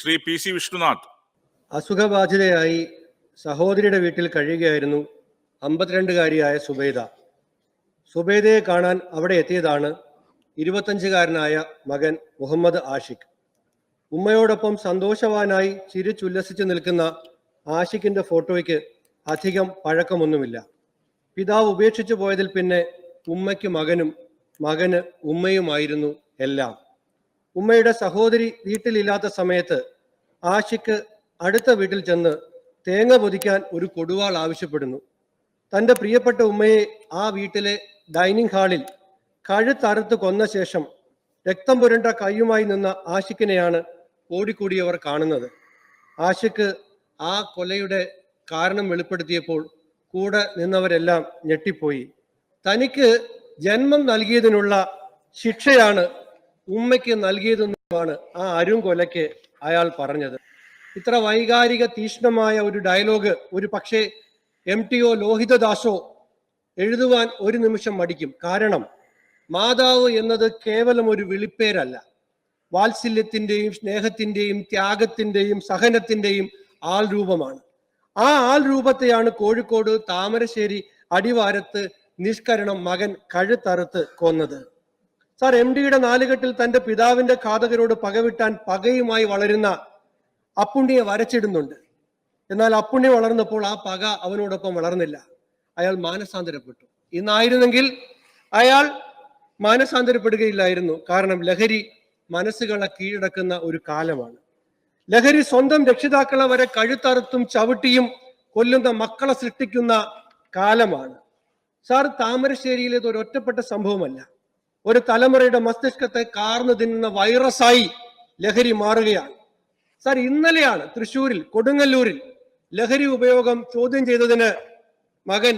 Shri P C Vishnunath. അസുഖബാധിതയായി സഹോദരിയുടെ വീട്ടിൽ കഴിയുകയായിരുന്നു 52-കാരിയായ സുബൈദ. സുബൈദയെ കാണാൻ അവിടെ എത്തിയതാണ് 25-കാരനായ മകൻ മുഹമ്മദ് ആഷിഖ്. ഉമ്മയോടൊപ്പം സന്തോഷവാനായി ചിരിച്ചുല്ലസിച്ചു നിൽക്കുന്ന ആഷിഖിന്റെ ഫോട്ടോയ്ക്ക് അധികം പഴക്കമൊന്നുമില്ല. പിതാവ് ഉപേക്ഷിച്ചു പോയതിൽ പിന്നെ ഉമ്മയ്ക്ക് മകനും മകന് ഉമ്മയുമായിരുന്നു എല്ലാം. ഉമ്മയുടെ സഹോദരി വീട്ടിലില്ലാത്ത സമയത്ത് ആഷിഖ് അടുത്ത വീട്ടിൽ ചെന്ന് തേങ്ങ പൊതിക്കാൻ ഒരു കൊടുവാൾ ആവശ്യപ്പെടുന്നു. തൻ്റെ പ്രിയപ്പെട്ട ഉമ്മയെ ആ വീട്ടിലെ ഡൈനിങ് ഹാളിൽ കഴുത്തറുത്ത് കൊന്ന ശേഷം രക്തം പുരണ്ട കൈയുമായി നിന്ന ആഷിഖിനെയാണ് ഓടിക്കൂടിയവർ കാണുന്നത്. ആഷിഖ് ആ കൊലയുടെ കാരണം വെളിപ്പെടുത്തിയപ്പോൾ കൂടെ നിന്നവരെല്ലാം ഞെട്ടിപ്പോയി. തനിക്ക് ജന്മം നൽകിയതിനുള്ള ശിക്ഷയാണ് ഉമ്മയ്ക്ക് നൽകിയതെന്നുമാണ് ആ അരും കൊലയ്ക്ക് അയാൾ പറഞ്ഞത്. ഇത്ര വൈകാരിക തീഷ്ണമായ ഒരു ഡയലോഗ് ഒരു പക്ഷേ MTO ലോഹിതദാസോ എഴുതുവാൻ ഒരു നിമിഷം മടിക്കും. കാരണം മാതാവ് എന്നത് കേവലം ഒരു വിളിപ്പേരല്ല, വാത്സല്യത്തിൻ്റെയും സ്നേഹത്തിൻ്റെയും ത്യാഗത്തിൻ്റെയും സഹനത്തിൻ്റെയും ആൾ രൂപമാണ്. ആ ആൾ രൂപത്തെയാണ് കോഴിക്കോട് താമരശ്ശേരി അടിവാരത്ത് നിഷ്കരണം മകൻ കഴുത്തറുത്ത് കൊന്നത്. സാർ, MDയുടെ നാലുകെട്ടിൽ തൻ്റെ പിതാവിന്റെ ഘാതകരോട് പകവിട്ടാൻ പകയുമായി വളരുന്ന അപ്പുണ്ണിയെ വരച്ചിടുന്നുണ്ട്. എന്നാൽ അപ്പുണ്ണി വളർന്നപ്പോൾ ആ പക അവനോടൊപ്പം വളർന്നില്ല. അയാൾ മാനസാന്തരപ്പെട്ടു. ഇന്നായിരുന്നെങ്കിൽ അയാൾ മാനസാന്തരപ്പെടുകയില്ലായിരുന്നു. കാരണം ലഹരി മനസ്സുകളെ കീഴടക്കുന്ന ഒരു കാലമാണ്. ലഹരി സ്വന്തം രക്ഷിതാക്കളെ വരെ കഴുത്തറുത്തും ചവിട്ടിയും കൊല്ലുന്ന മക്കളെ സൃഷ്ടിക്കുന്ന കാലമാണ്. സാർ, താമരശ്ശേരിയിലേത് ഒരു ഒറ്റപ്പെട്ട സംഭവമല്ല. ഒരു തലമുറയുടെ മസ്തിഷ്കത്തെ കാർന്നു തിന്നുന്ന വൈറസായി ലഹരി മാറുകയാണ്. സാർ, ഇന്നലെയാണ് തൃശ്ശൂരിൽ കൊടുങ്ങല്ലൂരിൽ ലഹരി ഉപയോഗം ചോദ്യം ചെയ്തതിന് മകൻ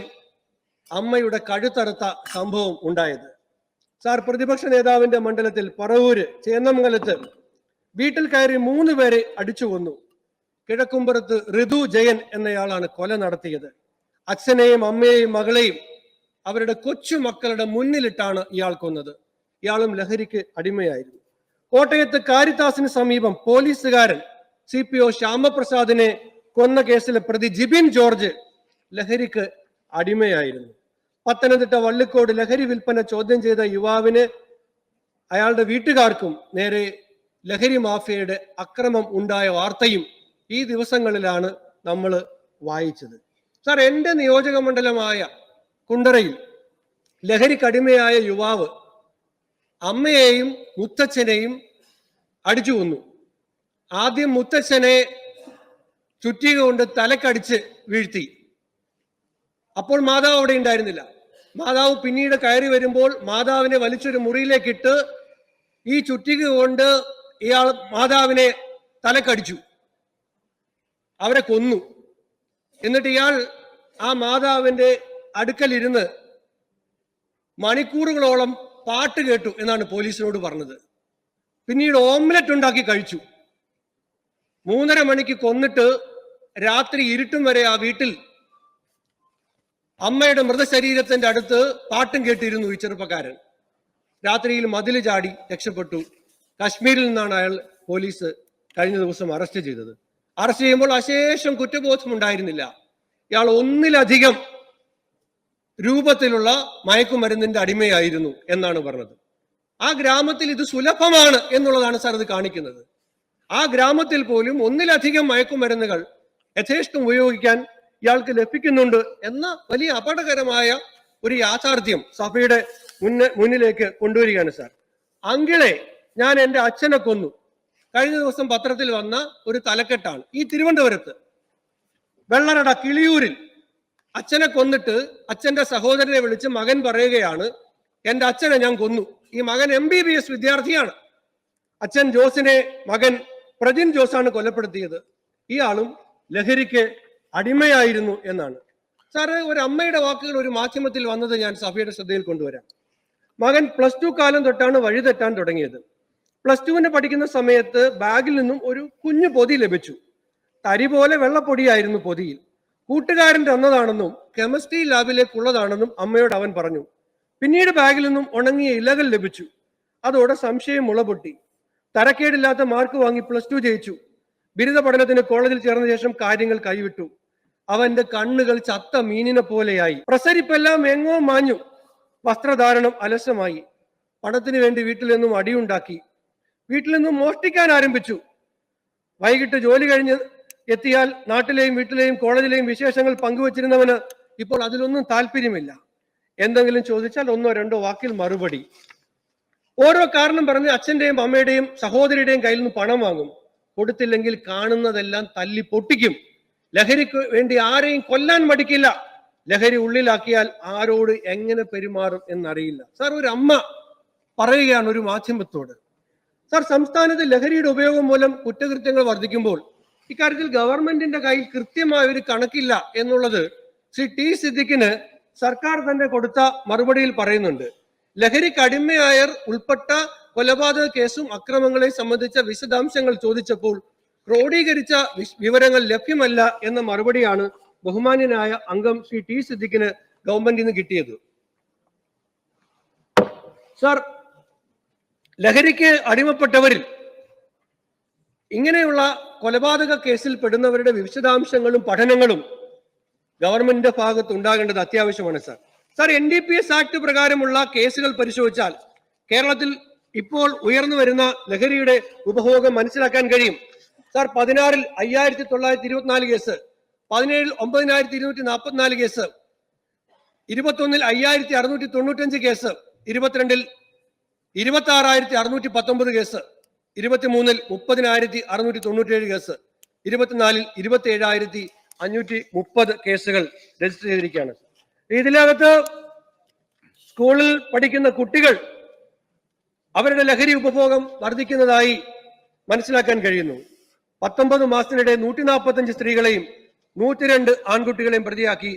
അമ്മയുടെ കഴുത്തറുത്ത സംഭവം ഉണ്ടായത്. സാർ, പ്രതിപക്ഷ നേതാവിന്റെ മണ്ഡലത്തിൽ പറവൂര് ചേന്നമംഗലത്ത് വീട്ടിൽ കയറി 3 പേരെ അടിച്ചു കൊന്നു. കിഴക്കുംപുറത്ത് ഋതു ജയൻ എന്നയാളാണ് കൊല നടത്തിയത്. അച്ഛനെയും അമ്മയെയും മകളെയും അവരുടെ കൊച്ചു മക്കളുടെ മുന്നിലിട്ടാണ് ഇയാൾ കൊന്നത്. ഇയാളും ലഹരിക്ക് അടിമയായിരുന്നു. കോട്ടയത്ത് കാരിത്താസിന് സമീപം പോലീസുകാരൻ CPO ശ്യാമപ്രസാദിനെ കൊന്ന കേസിലെ പ്രതി ജിബിൻ ജോർജ് ലഹരിക്ക് അടിമയായിരുന്നു. പത്തനംതിട്ട വള്ളിക്കോട് ലഹരി വിൽപ്പന ചോദ്യം ചെയ്ത യുവാവിന് അയാളുടെ വീട്ടുകാർക്കും നേരെ ലഹരി മാഫിയയുടെ അക്രമം ഉണ്ടായ വാർത്തയും ഈ ദിവസങ്ങളിലാണ് നമ്മൾ വായിച്ചത്. സാർ, എൻ്റെ നിയോജക മണ്ഡലമായ കുണ്ടറയിൽ ലഹരിക്കടിമയായ യുവാവ് അമ്മയെയും മുത്തച്ഛനെയും അടിച്ചു കൊന്നു. ആദ്യം മുത്തച്ഛനെ ചുറ്റിക കൊണ്ട് തലക്കടിച്ച് വീഴ്ത്തി. അപ്പോൾ മാതാവ് അവിടെ ഉണ്ടായിരുന്നില്ല. മാതാവ് പിന്നീട് കയറി വരുമ്പോൾ മാതാവിനെ വലിച്ചൊരു മുറിയിലേക്കിട്ട് ഈ ചുറ്റിക കൊണ്ട് ഇയാൾ മാതാവിനെ തലക്കടിച്ചു, അവരെ കൊന്നു. എന്നിട്ട് ഇയാൾ ആ മാതാവിന്റെ അടുക്കലിരുന്ന് മണിക്കൂറുകളോളം പാട്ട് കേട്ടു എന്നാണ് പോലീസിനോട് പറഞ്ഞത്. പിന്നീട് ഓംലെറ്റ് ഉണ്ടാക്കി കഴിച്ചു. 3:30 മണിക്ക് കൊന്നിട്ട് രാത്രി ഇരുട്ടും വരെ ആ വീട്ടിൽ അമ്മയുടെ മൃതശരീരത്തിന്റെ അടുത്ത് പാട്ടും കേട്ടിരുന്നു ഈ ചെറുപ്പക്കാരൻ. രാത്രിയിൽ മതില് ചാടി രക്ഷപ്പെട്ടു. കശ്മീരിൽ നിന്നാണ് അയാൾ പോലീസ് കഴിഞ്ഞ ദിവസം അറസ്റ്റ് ചെയ്തത്. അറസ്റ്റ് ചെയ്യുമ്പോൾ അശേഷം കുറ്റബോധം ഉണ്ടായിരുന്നില്ല. ഇയാൾ 1-ലധികം രൂപത്തിലുള്ള മയക്കുമരുന്നിന്റെ അടിമയായിരുന്നു എന്നാണ് പറഞ്ഞത്. ആ ഗ്രാമത്തിൽ ഇത് സുലഭമാണ് എന്നുള്ളതാണ് സാർ ഇത് കാണിക്കുന്നത്. ആ ഗ്രാമത്തിൽ പോലും 1-ലധികം മയക്കുമരുന്നുകൾ യഥേഷ്ടം ഉപയോഗിക്കാൻ ഇയാൾക്ക് ലഭിക്കുന്നുണ്ട് എന്ന വലിയ അപകടകരമായ ഒരു യാഥാർത്ഥ്യം സഭയുടെ മുന്നിലേക്ക് കൊണ്ടുവരികയാണ് സാർ. അങ്കിളെ, ഞാൻ എൻ്റെ അച്ഛനെ കൊന്നു. കഴിഞ്ഞ ദിവസം പത്രത്തിൽ വന്ന ഒരു തലക്കെട്ടാണ്. ഈ തിരുവനന്തപുരത്ത് വെള്ളറട കിളിയൂരിൽ അച്ഛനെ കൊന്നിട്ട് അച്ഛന്റെ സഹോദരനെ വിളിച്ച് മകൻ പറയുകയാണ്, എൻ്റെ അച്ഛനെ ഞാൻ കൊന്നു. ഈ മകൻ MBBS വിദ്യാർത്ഥിയാണ്. അച്ഛൻ ജോസിനെ മകൻ പ്രജിൻ ജോസാണ് കൊലപ്പെടുത്തിയത്. ഇയാളും ലഹരിക്ക് അടിമയായിരുന്നു എന്നാണ്. സാറ്, ഒരു അമ്മയുടെ വാക്കുകൾ ഒരു മാധ്യമത്തിൽ വന്നത് ഞാൻ സഭയുടെ ശ്രദ്ധയിൽ കൊണ്ടുവരാം. മകൻ +2 കാലം തൊട്ടാണ് വഴിതെറ്റാൻ തുടങ്ങിയത്. +2 പഠിക്കുന്ന സമയത്ത് ബാഗിൽ നിന്നും ഒരു കുഞ്ഞു പൊതി ലഭിച്ചു. തരി പോലെ വെള്ളപ്പൊടിയായിരുന്നു പൊതിയിൽ. കൂട്ടുകാരൻ തന്നതാണെന്നും കെമിസ്ട്രി ലാബിലേക്കുള്ളതാണെന്നും അമ്മയോട് അവൻ പറഞ്ഞു. പിന്നീട് ബാഗിൽ നിന്നും ഉണങ്ങിയ ഇലകൾ ലഭിച്ചു. അതോടെ സംശയം മുളപൊട്ടി. തരക്കേടില്ലാത്ത മാർക്ക് വാങ്ങി +2 ജയിച്ചു. ബിരുദ പഠനത്തിന് കോളേജിൽ ചേർന്ന ശേഷം കാര്യങ്ങൾ കൈവിട്ടു. അവന്റെ കണ്ണുകൾ ചത്ത മീനിനെ പോലെയായി. പ്രസരിപ്പെല്ലാം എങ്ങോ മാഞ്ഞു. വസ്ത്രധാരണം അലസമായി. പണത്തിന് വേണ്ടി വീട്ടിൽ നിന്നും അടിയുണ്ടാക്കി. വീട്ടിൽ നിന്നും മോഷ്ടിക്കാൻ ആരംഭിച്ചു. വൈകിട്ട് ജോലി കഴിഞ്ഞ് എത്തിയാൽ നാട്ടിലെയും വീട്ടിലെയും കോളേജിലെയും വിശേഷങ്ങൾ പങ്കുവച്ചിരുന്നവന് ഇപ്പോൾ അതിലൊന്നും താല്പര്യമില്ല. എന്തെങ്കിലും ചോദിച്ചാൽ ഒന്നോ രണ്ടോ വാക്കിൽ മറുപടി. ഓരോ കാരണം പറഞ്ഞ് അച്ഛന്റെയും അമ്മയുടെയും സഹോദരിയുടെയും കയ്യിൽ നിന്ന് പണം വാങ്ങും. കൊടുത്തില്ലെങ്കിൽ കാണുന്നതെല്ലാം തല്ലി പൊട്ടിക്കും. ലഹരിക്ക് വേണ്ടി ആരെയും കൊല്ലാൻ മടിക്കില്ല. ലഹരി ഉള്ളിലാക്കിയാൽ ആരോട് എങ്ങനെ പെരുമാറും എന്നറിയില്ല. സാർ, ഒരു അമ്മ പറയുകയാണ് ഒരു മാധ്യമത്തോട്, സാർ, സംസ്ഥാനത്ത് ലഹരിയുടെ ഉപയോഗം മൂലം കുറ്റകൃത്യങ്ങൾ വർദ്ധിക്കുമ്പോൾ ഇക്കാര്യത്തിൽ ഗവൺമെന്റിന്റെ കയ്യിൽ കൃത്യമായ ഒരു കണക്കില്ല എന്നുള്ളത് ശ്രീ ടി സിദ്ദിഖിന് സർക്കാർ തന്നെ കൊടുത്ത മറുപടിയിൽ പറയുന്നുണ്ട്. ലഹരിക്ക് അടിമയായർ ഉൾപ്പെട്ട കൊലപാതക കേസും അക്രമങ്ങളെ സംബന്ധിച്ച വിശദാംശങ്ങൾ ചോദിച്ചപ്പോൾ ക്രോഡീകരിച്ച വിവരങ്ങൾ ലഭ്യമല്ല എന്ന മറുപടിയാണ് ബഹുമാന്യനായ അംഗം ശ്രീ ടി സിദ്ദിഖിന് ഗവൺമെന്റിൽ നിന്ന് കിട്ടിയത്. സാർ, ലഹരിക്ക് അടിമപ്പെട്ടവരിൽ ഇങ്ങനെയുള്ള കൊലപാതക കേസിൽ പെടുന്നവരുടെ വിശദാംശങ്ങളും പഠനങ്ങളും ഗവൺമെന്റിന്റെ ഭാഗത്ത് ഉണ്ടാകേണ്ടത് അത്യാവശ്യമാണ്. സാർ, NDPS ആക്ട് പ്രകാരമുള്ള കേസുകൾ പരിശോധിച്ചാൽ കേരളത്തിൽ ഇപ്പോൾ ഉയർന്നു വരുന്ന ലഹരിയുടെ ഉപഭോഗം മനസ്സിലാക്കാൻ കഴിയും. സാർ, 16-ൽ 5924 കേസ്, 17-ൽ 9244 കേസ്, 21-ൽ 5695 കേസ്, 22-ൽ 26619 കേസ്, 23-ൽ 30697 കേസ്, 24-ൽ 27530 കേസുകൾ രജിസ്റ്റർ ചെയ്തിരിക്കുകയാണ്. ഇതിനകത്ത് സ്കൂളിൽ പഠിക്കുന്ന കുട്ടികൾ അവരുടെ ലഹരി ഉപഭോഗം വർദ്ധിക്കുന്നതായി മനസ്സിലാക്കാൻ കഴിയുന്നു. 19 മാസത്തിനിടെ 145 സ്ത്രീകളെയും 102 ആൺകുട്ടികളെയും പ്രതിയാക്കി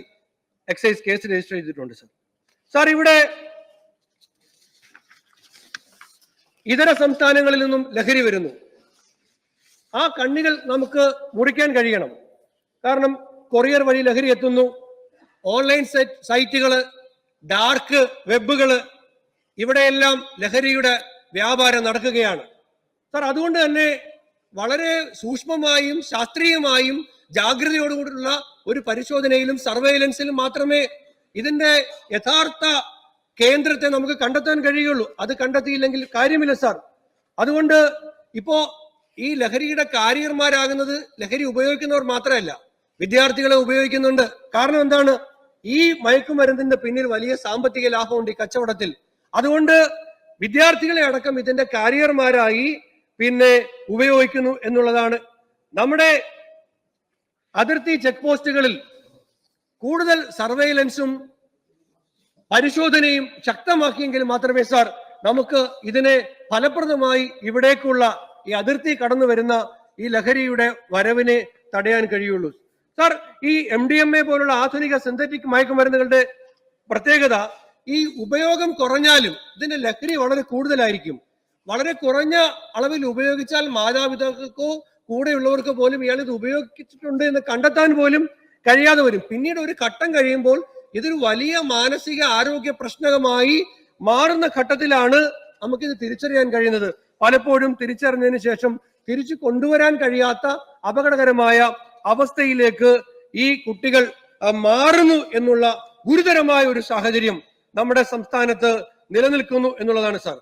എക്സൈസ് കേസ് രജിസ്റ്റർ ചെയ്തിട്ടുണ്ട്. സാർ, ഇവിടെ ഇതര സംസ്ഥാനങ്ങളിൽ നിന്നും ലഹരി വരുന്നു. ആ കണ്ണികൾ നമുക്ക് മുറിക്കാൻ കഴിയണം. കാരണം കൊറിയർ വഴി ലഹരി എത്തുന്നു. ഓൺലൈൻ സൈറ്റുകള്, ഡാർക്ക് വെബുകള്, ഇവിടെയെല്ലാം ലഹരിയുടെ വ്യാപാരം നടക്കുകയാണ്. സാർ, അതുകൊണ്ട് തന്നെ വളരെ സൂക്ഷ്മമായും ശാസ്ത്രീയമായും ജാഗ്രതയോടുകൂടിയുള്ള ഒരു പരിശോധനയിലും സർവൈലൻസിലും മാത്രമേ ഇതിന്റെ യഥാർത്ഥ കേന്ദ്രത്തെ നമുക്ക് കണ്ടെത്താൻ കഴിയുള്ളൂ. അത് കണ്ടെത്തിയില്ലെങ്കിൽ കാര്യമില്ല സാർ. അതുകൊണ്ട് ഇപ്പോ ഈ ലഹരിയുടെ കാരിയർമാരാകുന്നത് ലഹരി ഉപയോഗിക്കുന്നവർ മാത്രമല്ല, വിദ്യാർത്ഥികളെ ഉപയോഗിക്കുന്നുണ്ട്. കാരണം എന്താണ്? ഈ മയക്കുമരുന്നിന്റെ പിന്നിൽ വലിയ സാമ്പത്തിക ലാഭമുണ്ട് ഈ കച്ചവടത്തിൽ. അതുകൊണ്ട് വിദ്യാർത്ഥികളെ അടക്കം ഇതിന്റെ കാരിയർമാരായി ഉപയോഗിക്കുന്നു എന്നുള്ളതാണ്. നമ്മുടെ അതിർത്തി ചെക്ക് പോസ്റ്റുകളിൽ കൂടുതൽ സർവൈലൻസും പരിശോധനയും ശക്തമാക്കിയെങ്കിൽ മാത്രമേ സാർ നമുക്ക് ഇതിനെ ഫലപ്രദമായി ഇവിടേക്കുള്ള ഈ അതിർത്തി കടന്നു വരുന്ന ഈ ലഹരിയുടെ വരവിനെ തടയാൻ കഴിയുള്ളൂ. സാർ, ഈ MDMA പോലുള്ള ആധുനിക സിന്തറ്റിക് മയക്കുമരുന്നുകളുടെ പ്രത്യേകത ഈ ഉപയോഗം കുറഞ്ഞാലും ഇതിന്റെ ലഹരി വളരെ കൂടുതലായിരിക്കും. വളരെ കുറഞ്ഞ അളവിൽ ഉപയോഗിച്ചാൽ മാതാപിതാക്കൾക്കോ കൂടെയുള്ളവർക്ക് പോലും ഇയാൾ ഇത് ഉപയോഗിച്ചിട്ടുണ്ട് എന്ന് കണ്ടെത്താൻ പോലും കഴിയാതെ വരും. പിന്നീട് ഒരു ഘട്ടം കഴിയുമ്പോൾ ഇതൊരു വലിയ മാനസിക ആരോഗ്യ പ്രശ്നമായി മാറുന്ന ഘട്ടത്തിലാണ് നമുക്കിത് തിരിച്ചറിയാൻ കഴിയുന്നത്. പലപ്പോഴും തിരിച്ചറിഞ്ഞതിന് ശേഷം തിരിച്ചു കൊണ്ടുവരാൻ കഴിയാത്ത അപകടകരമായ അവസ്ഥയിലേക്ക് ഈ കുട്ടികൾ മാറുന്നു എന്നുള്ള ഗുരുതരമായ ഒരു സാഹചര്യം നമ്മുടെ സംസ്ഥാനത്ത് നിലനിൽക്കുന്നു എന്നുള്ളതാണ് സാർ.